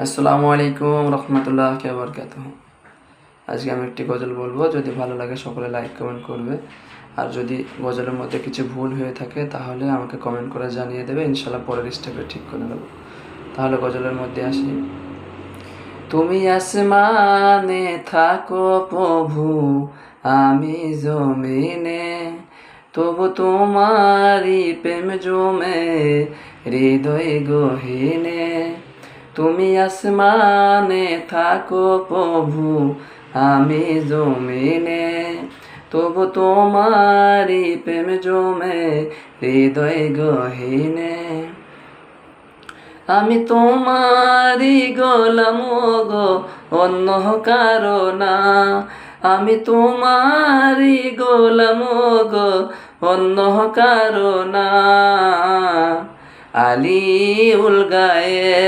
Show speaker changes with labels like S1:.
S1: আসসালামু আলাইকুম রহমতুল্লাহি ওয়া বারাকাতুহু। আজকে আমি একটি গজল বলবো, যদি ভালো লাগে সকলে লাইক কমেন্ট করবে। আর যদি গজলের মধ্যে কিছু ভুল হয়ে থাকে তাহলে আমাকে কমেন্ট করে জানিয়ে দেবে, ইনশাল্লাহ পরের স্টেপে ঠিক করে দেবো। তাহলে গজলের মধ্যে আসি। তুমি আসমানে থাকো প্রভু, আমি জমিনে, তবু তোমারই প্রেম জমে হৃদয় গহীনে। তুমি আসমানে থাকো প্রভু, আমি জমিনে, তবু তোমারই প্রেম জমে হৃদয় গহীনে। আমি তোমারই গোলাম গো, অন্য কারো না। আমি তোমারই গোলাম গো, অন্য কারো না। আলিউল গায়েব